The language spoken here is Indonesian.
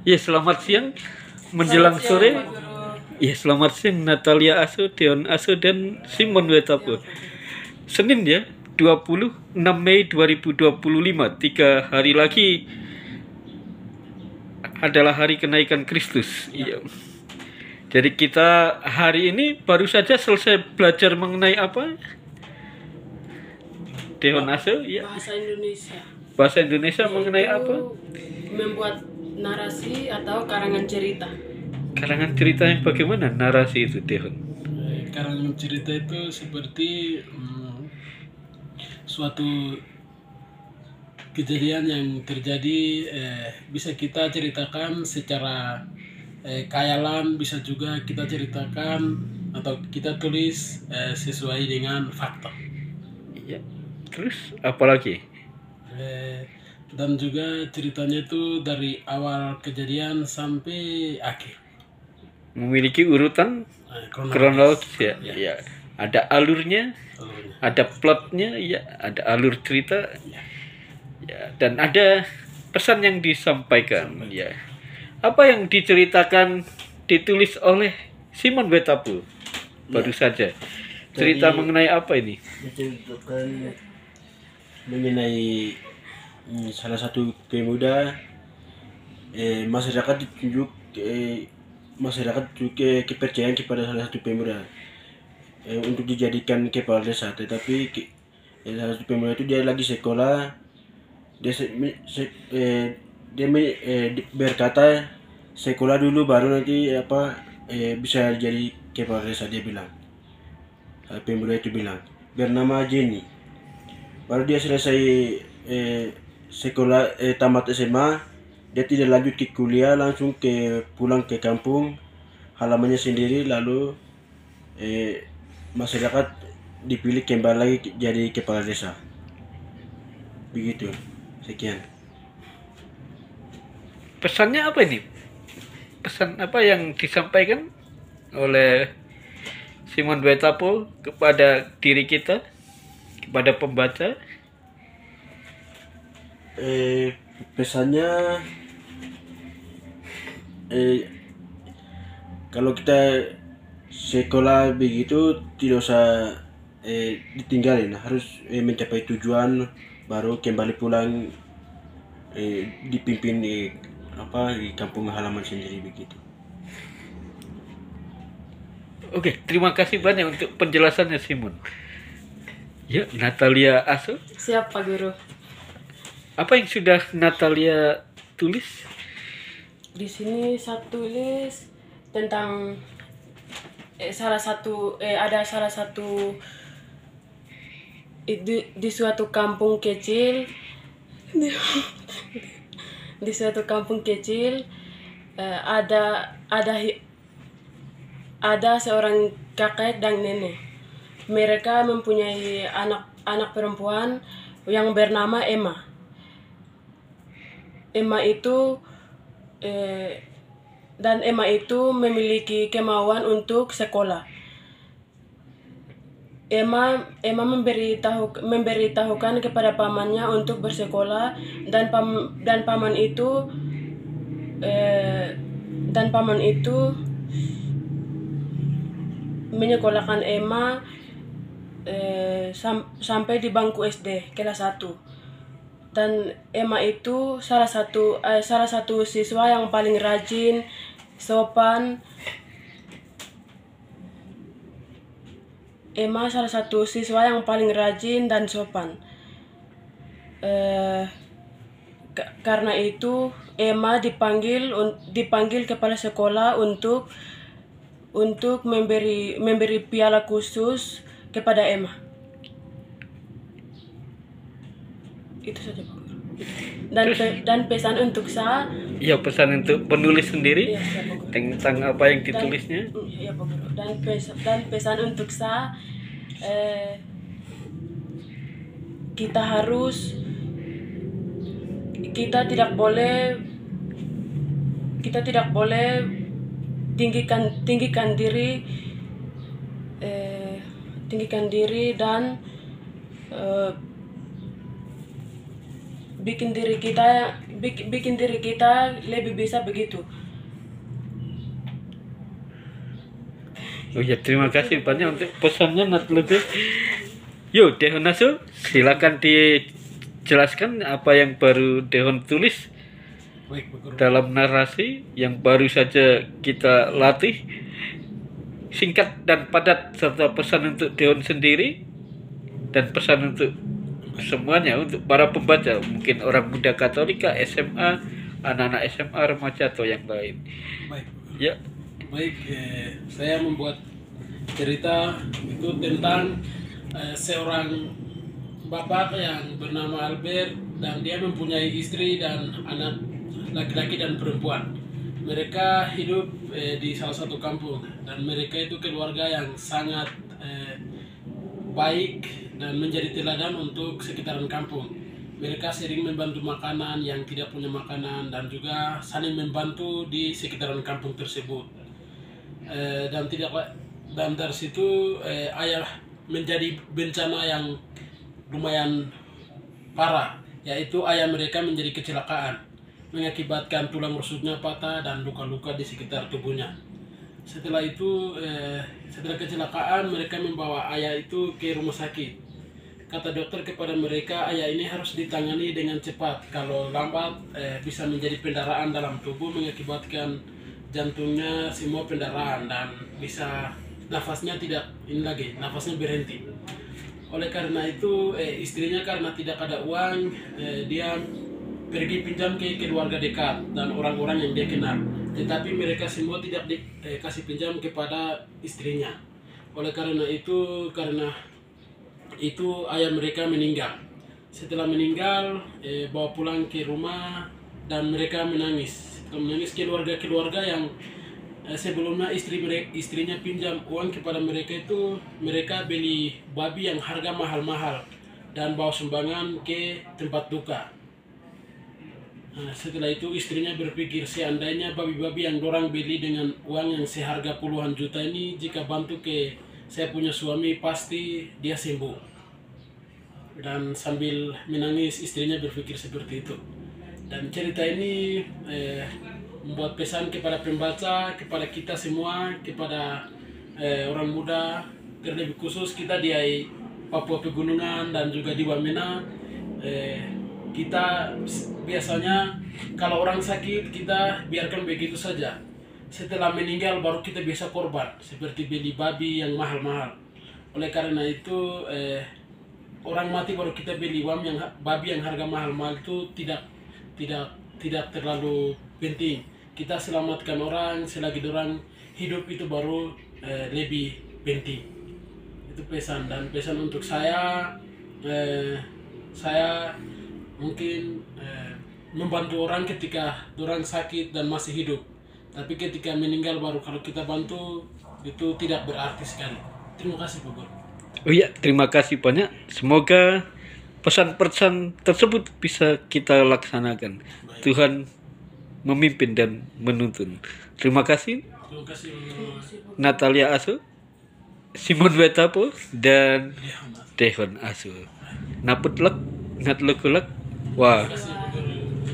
Ya, selamat siang menjelang sore. Ya, selamat siang Natalia Aso, Deon Aso, dan Simon Wetapu. Senin ya, 26 Mei 2025. 3 hari lagi adalah hari kenaikan Kristus. Iya. Jadi kita hari ini baru saja selesai belajar mengenai apa? Deon Aso, ya. Bahasa Indonesia. Bahasa Indonesia mengenai apa? Membuat narasi atau karangan cerita. Karangan cerita yang bagaimana narasi itu, Deon? Karangan cerita itu seperti suatu kejadian yang terjadi, bisa kita ceritakan secara khayalan, bisa juga kita ceritakan atau kita tulis sesuai dengan fakta. Iya. Terus apa lagi? Dan juga ceritanya itu dari awal kejadian sampai akhir. Memiliki urutan kronologis ya. Ya. Ada alurnya, ada plotnya, ya, ada alur cerita, ya, dan ada pesan yang disampaikan, ya. Apa yang diceritakan ditulis oleh Simon Wetapu baru saja. Cerita mengenai apa ini? Menceritakan mengenai salah satu pemuda, masyarakat ditunjuk, masyarakat juga kepercayaan kepada salah satu pemuda untuk dijadikan kepala desa, tetapi salah satu pemuda itu dia lagi sekolah, dia berkata sekolah dulu baru nanti bisa jadi kepala desa, dia bilang. Pemuda itu bilang, bernama Jenny. Baru dia selesai sekolah, tamat SMA, dia tidak lanjut ke kuliah, langsung pulang ke kampung halamannya sendiri, lalu masyarakat dipilih kembali lagi jadi kepala desa. Begitu. Sekian. Pesannya apa ini? Pesan apa yang disampaikan oleh Simon Wetapu kepada diri kita, kepada pembaca? Pesannya, kalau kita sekolah begitu tidak usah ditinggalin, harus mencapai tujuan baru kembali pulang, dipimpin di kampung halaman sendiri begitu. Oke, terima kasih banyak untuk penjelasannya Simon. Ya, Natalia Aso. Siap Pak Guru. Apa yang sudah Natalia tulis? Di sini saya tulis tentang ada salah satu di suatu kampung kecil, di suatu kampung kecil ada seorang kakek dan nenek. Mereka mempunyai anak perempuan yang bernama Emma. Emma itu memiliki kemauan untuk sekolah. Emma memberitahukan kepada pamannya untuk bersekolah, dan paman itu menyekolahkan Emma sampai di bangku SD kelas 1. Dan Emma itu salah satu siswa yang paling rajin, sopan. Emma salah satu siswa yang paling rajin dan sopan. Karena itu Emma dipanggil kepala sekolah untuk memberi piala khusus kepada Emma. Itu saja Pak. Dan pesan untuk saya. Ya, pesan untuk penulis sendiri. Iya, Pak. Tentang apa yang ditulisnya. Iya Pak. Dan pesan untuk saya, kita tidak boleh tinggikan diri dan bikin diri kita lebih bisa begitu. Oh ya, terima kasih banyak untuk pesannya Nat Lugu. Yo, Dehon Asu, silakan dijelaskan apa yang baru Dehon tulis Baik, Pak Guru. dalam narasi yang baru saja kita latih. Singkat dan padat serta pesan untuk Dehon sendiri dan pesan untuk semuanya, untuk para pembaca, mungkin orang muda Katolika, SMA, anak-anak SMA, remaja atau yang lain. Baik, Pak Guru. Ya, Baik, saya membuat cerita itu tentang seorang bapak yang bernama Albert, dan dia mempunyai istri dan anak laki-laki dan perempuan. Mereka hidup di salah satu kampung, dan mereka itu keluarga yang sangat baik dan menjadi teladan untuk sekitaran kampung. Mereka sering membantu makanan yang tidak punya makanan, dan juga saling membantu di sekitaran kampung tersebut. Dan dari situ ayah menjadi bencana yang lumayan parah, yaitu ayah mereka menjadi kecelakaan, mengakibatkan tulang rusuknya patah dan luka-luka di sekitar tubuhnya. Setelah itu, setelah kecelakaan, mereka membawa ayah itu ke rumah sakit. Kata dokter kepada mereka, ayah ini harus ditangani dengan cepat. Kalau lambat, bisa menjadi pendarahan dalam tubuh, mengakibatkan jantungnya semua pendarahan, dan bisa nafasnya tidak ini lagi, nafasnya berhenti. Oleh karena itu, istrinya karena tidak ada uang, dia pergi pinjam ke keluarga dekat dan orang-orang yang dia kenal. Tetapi mereka semua tidak dikasih pinjam kepada istrinya. Oleh karena itu ayah mereka meninggal. Setelah meninggal, bawa pulang ke rumah dan mereka menangis. Menangis keluarga-keluarga yang sebelumnya istrinya pinjam uang kepada mereka itu, mereka beli babi yang harga mahal-mahal dan bawa sumbangan ke tempat duka. Setelah itu istrinya berpikir, seandainya babi-babi yang dorang beli dengan uang yang seharga puluhan juta ini, jika bantu ke saya punya suami, pasti dia sembuh. Dan sambil menangis istrinya berpikir seperti itu. Dan cerita ini membuat pesan kepada pembaca, kepada kita semua, kepada orang muda, terlebih khusus kita di Papua Pegunungan dan juga di Wamena. Kita biasanya kalau orang sakit kita biarkan begitu saja. Setelah meninggal baru kita bisa korban, seperti beli babi yang mahal-mahal. Oleh karena itu orang mati baru kita beli babi yang harga mahal-mahal itu tidak terlalu penting. Kita selamatkan orang selagi orang hidup, itu baru lebih penting. Itu pesan, dan pesan untuk saya mungkin membantu orang ketika orang sakit dan masih hidup, tapi ketika meninggal baru kalau kita bantu, itu tidak berarti sekali. Terima kasih Pak Guru. oh ya, terima kasih banyak. Semoga pesan-pesan tersebut bisa kita laksanakan. Baik. Tuhan memimpin dan menuntun. Terima kasih Terima kasih Natalia Asu, Simon Wetapo, dan Dehon Asu. Naputlek, Natlekutlek. Wah.